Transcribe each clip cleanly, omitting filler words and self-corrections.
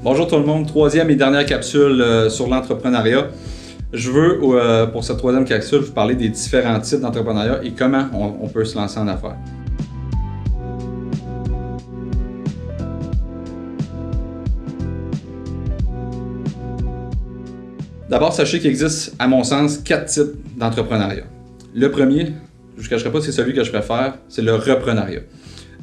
Bonjour tout le monde, troisième et dernière capsule sur l'entrepreneuriat. Je veux, pour cette troisième capsule, vous parler des différents types d'entrepreneuriat et comment on peut se lancer en affaires. D'abord, sachez qu'il existe, à mon sens, 4 types d'entrepreneuriat. Le premier, je ne vous cacherai pas, c'est celui que je préfère, c'est le reprenariat.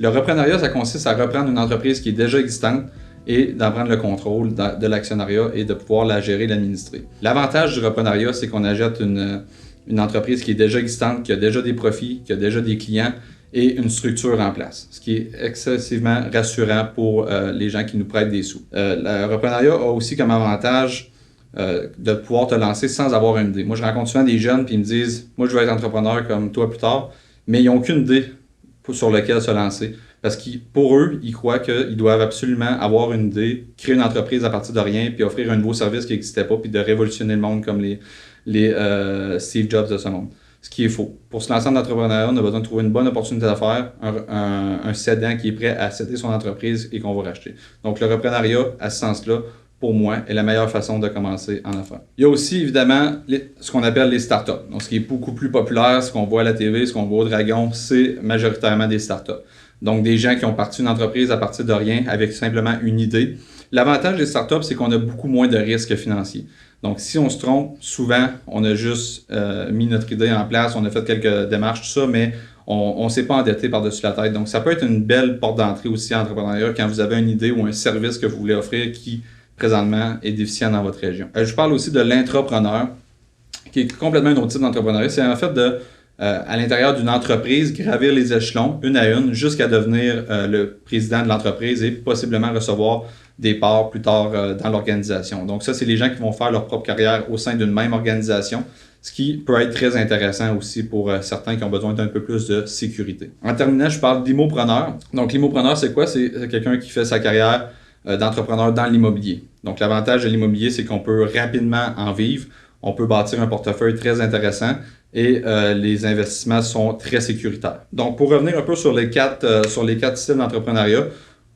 Le reprenariat, ça consiste à reprendre une entreprise qui est déjà existante et d'en prendre le contrôle de l'actionnariat et de pouvoir la gérer, l'administrer. L'avantage du reprenariat, c'est qu'on achète une entreprise qui est déjà existante, qui a déjà des profits, qui a déjà des clients et une structure en place, ce qui est excessivement rassurant pour les gens qui nous prêtent des sous. Le reprenariat a aussi comme avantage de pouvoir te lancer sans avoir une idée. Moi, je rencontre souvent des jeunes qui me disent « Moi, je veux être entrepreneur comme toi plus tard », mais ils n'ont aucune idée sur laquelle se lancer. Parce que pour eux, ils croient qu'ils doivent absolument avoir une idée, créer une entreprise à partir de rien, puis offrir un nouveau service qui n'existait pas, puis de révolutionner le monde comme les Steve Jobs de ce monde. Ce qui est faux. Pour se lancer en entrepreneuriat, on a besoin de trouver une bonne opportunité d'affaires, un cédant qui est prêt à céder son entreprise et qu'on va racheter. Donc le reprenariat, à ce sens-là, pour moi, est la meilleure façon de commencer en affaires. Il y a aussi, évidemment, ce qu'on appelle les startups. Donc, ce qui est beaucoup plus populaire, ce qu'on voit à la TV, ce qu'on voit au Dragon, c'est majoritairement des startups. Donc, des gens qui ont parti une entreprise à partir de rien avec simplement une idée. L'avantage des startups, c'est qu'on a beaucoup moins de risques financiers. Donc, si on se trompe, souvent, on a juste mis notre idée en place, on a fait quelques démarches, tout ça, mais on ne s'est pas endetté par-dessus la tête. Donc, ça peut être une belle porte d'entrée aussi en entrepreneuriat quand vous avez une idée ou un service que vous voulez offrir qui présentement est déficient dans votre région. Je parle aussi de l'intrapreneur, qui est complètement un autre type d'entrepreneuriat. C'est en fait de, à l'intérieur d'une entreprise, gravir les échelons une à une jusqu'à devenir le président de l'entreprise et possiblement recevoir des parts plus tard dans l'organisation. Donc ça, c'est les gens qui vont faire leur propre carrière au sein d'une même organisation, ce qui peut être très intéressant aussi pour certains qui ont besoin d'un peu plus de sécurité. En terminant, je parle d'immopreneur. Donc l'immopreneur, c'est quoi? C'est quelqu'un qui fait sa carrière d'entrepreneur dans l'immobilier. Donc, l'avantage de l'immobilier, c'est qu'on peut rapidement en vivre. On peut bâtir un portefeuille très intéressant et les investissements sont très sécuritaires. Donc, pour revenir un peu sur les quatre styles d'entrepreneuriat,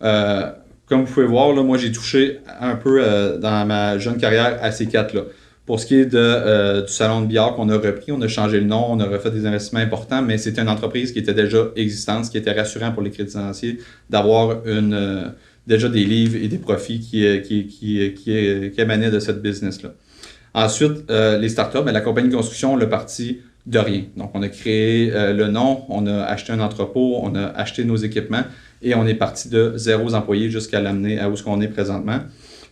comme vous pouvez voir, là, moi, j'ai touché un peu dans ma jeune carrière à ces quatre-là. Pour ce qui est du salon de billard qu'on a repris, on a changé le nom, on a refait des investissements importants, mais c'était une entreprise qui était déjà existante, ce qui était rassurant pour les crédits financiers d'avoir déjà des livres et des profits qui émanaient de cette business-là. Ensuite, les startups, la compagnie de construction, on l'a parti de rien. Donc, on a créé le nom, on a acheté un entrepôt, on a acheté nos équipements et on est parti de 0 employés jusqu'à l'amener à où on est présentement.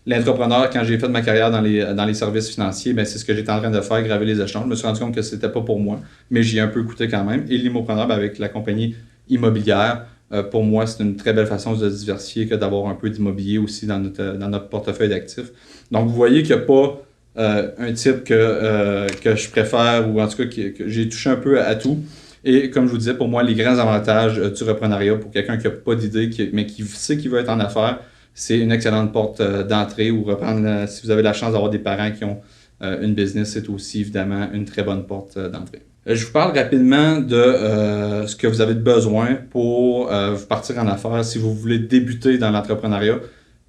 L'entrepreneur, quand j'ai fait ma carrière dans les services financiers, c'est ce que j'étais en train de faire, graver les échelons. Je me suis rendu compte que ce n'était pas pour moi, mais j'y ai un peu coûté quand même. Et l'immopreneur, avec la compagnie immobilière, pour moi, c'est une très belle façon de se diversifier que d'avoir un peu d'immobilier aussi dans notre portefeuille d'actifs. Donc, vous voyez qu'il n'y a pas un type que je préfère ou en tout cas que j'ai touché un peu à tout. Et comme je vous disais, pour moi, les grands avantages du reprenariat pour quelqu'un qui n'a pas d'idée, mais qui sait qu'il veut être en affaires, c'est une excellente porte d'entrée ou reprendre, si vous avez la chance d'avoir des parents qui ont une business, c'est aussi évidemment une très bonne porte d'entrée. Je vous parle rapidement de ce que vous avez besoin pour partir en affaires si vous voulez débuter dans l'entrepreneuriat.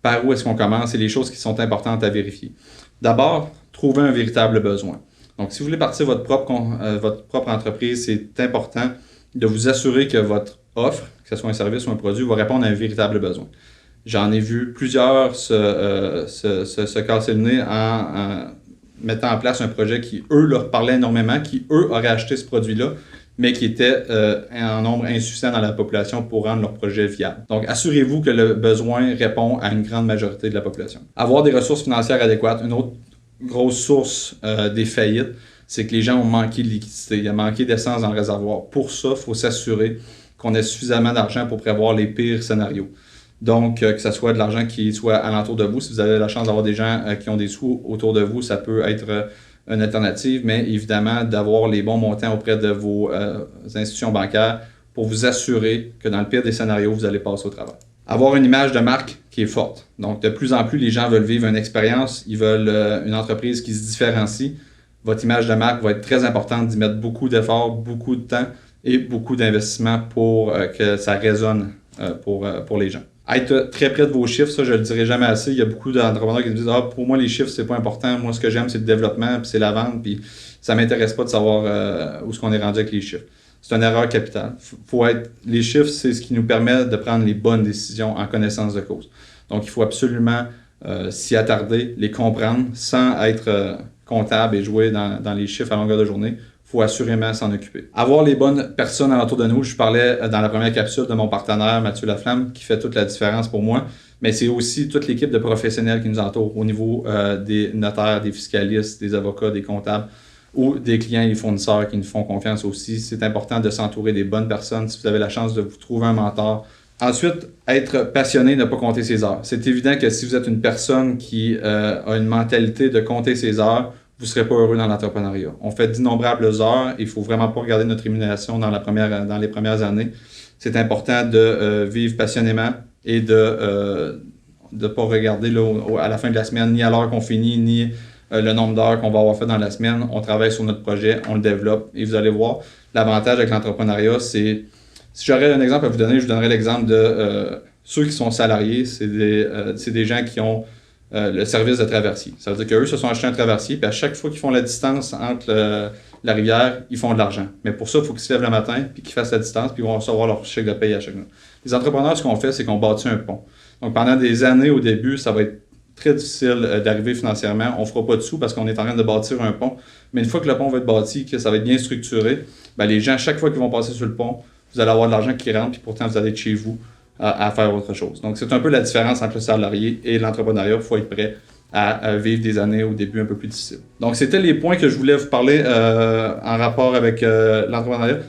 Par où est-ce qu'on commence et les choses qui sont importantes à vérifier. D'abord, trouver un véritable besoin. Donc, si vous voulez partir votre propre entreprise, c'est important de vous assurer que votre offre, que ce soit un service ou un produit, va répondre à un véritable besoin. J'en ai vu plusieurs se casser le nez en mettant en place un projet qui, eux, leur parlait énormément, qui, eux, auraient acheté ce produit-là, mais qui était en nombre insuffisant dans la population pour rendre leur projet viable. Donc, assurez-vous que le besoin répond à une grande majorité de la population. Avoir des ressources financières adéquates. Une autre grosse source des faillites, c'est que les gens ont manqué de liquidité. Il y a manqué d'essence dans le réservoir. Pour ça, il faut s'assurer qu'on ait suffisamment d'argent pour prévoir les pires scénarios. Donc, que ce soit de l'argent qui soit alentour de vous. Si vous avez la chance d'avoir des gens qui ont des sous autour de vous, ça peut être une alternative, mais évidemment d'avoir les bons montants auprès de vos institutions bancaires pour vous assurer que dans le pire des scénarios, vous allez passer au travers. Avoir une image de marque qui est forte. Donc, de plus en plus, les gens veulent vivre une expérience, ils veulent une entreprise qui se différencie. Votre image de marque va être très importante, d'y mettre beaucoup d'efforts, beaucoup de temps et beaucoup d'investissement pour que ça résonne pour les gens. être très près de vos chiffres, ça je le dirai jamais assez. Il y a beaucoup d'entrepreneurs qui me disent pour moi les chiffres c'est pas important, moi ce que j'aime c'est le développement, puis c'est la vente, puis ça m'intéresse pas de savoir où est-ce qu'on est rendu avec les chiffres. C'est une erreur capitale. Les chiffres, c'est ce qui nous permet de prendre les bonnes décisions en connaissance de cause. Donc il faut absolument s'y attarder, les comprendre sans être comptable et jouer dans les chiffres à longueur de journée. Il faut assurément s'en occuper. Avoir les bonnes personnes alentour de nous. Je parlais dans la première capsule de mon partenaire Mathieu Laflamme qui fait toute la différence pour moi, mais c'est aussi toute l'équipe de professionnels qui nous entoure au niveau des notaires, des fiscalistes, des avocats, des comptables ou des clients et des fournisseurs qui nous font confiance aussi. C'est important de s'entourer des bonnes personnes si vous avez la chance de vous trouver un mentor. Ensuite, être passionné, ne pas compter ses heures. C'est évident que si vous êtes une personne qui a une mentalité de compter ses heures, vous ne serez pas heureux dans l'entrepreneuriat. On fait d'innombrables heures. Il ne faut vraiment pas regarder notre rémunération dans les premières années. C'est important de vivre passionnément et de ne pas regarder à la fin de la semaine, ni à l'heure qu'on finit, ni le nombre d'heures qu'on va avoir fait dans la semaine. On travaille sur notre projet, on le développe. Et vous allez voir, l'avantage avec l'entrepreneuriat, c'est... Si j'aurais un exemple à vous donner, je vous donnerais l'exemple de ceux qui sont salariés. C'est des gens qui ont le service de traversier. Ça veut dire qu'eux se sont achetés un traversier, puis à chaque fois qu'ils font la distance entre la rivière, ils font de l'argent. Mais pour ça, il faut qu'ils se lèvent le matin, puis qu'ils fassent la distance, puis ils vont recevoir leur chèque de paye à chaque mois. Les entrepreneurs, ce qu'on fait, c'est qu'on bâtit un pont. Donc pendant des années au début, ça va être très difficile d'arriver financièrement. On ne fera pas de sous parce qu'on est en train de bâtir un pont. Mais une fois que le pont va être bâti, que ça va être bien structuré, bien, les gens, chaque fois qu'ils vont passer sur le pont, vous allez avoir de l'argent qui rentre, puis pourtant, vous allez être chez vous à faire autre chose. Donc, c'est un peu la différence entre le salarié et l'entrepreneuriat. Il faut être prêt à vivre des années au début un peu plus difficiles. Donc, c'était les points que je voulais vous parler en rapport avec l'entrepreneuriat.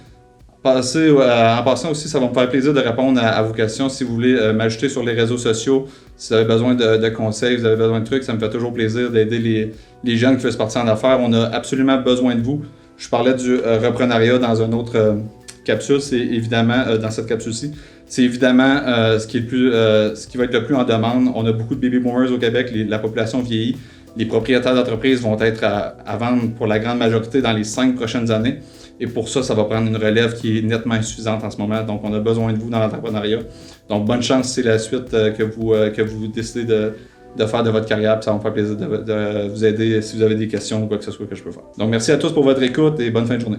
En passant aussi, ça va me faire plaisir de répondre à vos questions. Si vous voulez m'ajouter sur les réseaux sociaux, si vous avez besoin de conseils, vous avez besoin de trucs, ça me fait toujours plaisir d'aider les jeunes qui veulent se partir en affaires. On a absolument besoin de vous. Je parlais du reprenariat dans un autre capsule, c'est évidemment, dans cette capsule-ci, c'est évidemment ce qui va être le plus en demande. On a beaucoup de baby boomers au Québec, la population vieillit. Les propriétaires d'entreprises vont être à vendre pour la grande majorité dans les 5 prochaines années. Et pour ça, ça va prendre une relève qui est nettement insuffisante en ce moment. Donc, on a besoin de vous dans l'entrepreneuriat. Donc, bonne chance, c'est la suite que vous décidez de faire de votre carrière. Puis ça va me faire plaisir de vous aider si vous avez des questions ou quoi que ce soit que je peux faire. Donc, merci à tous pour votre écoute et bonne fin de journée.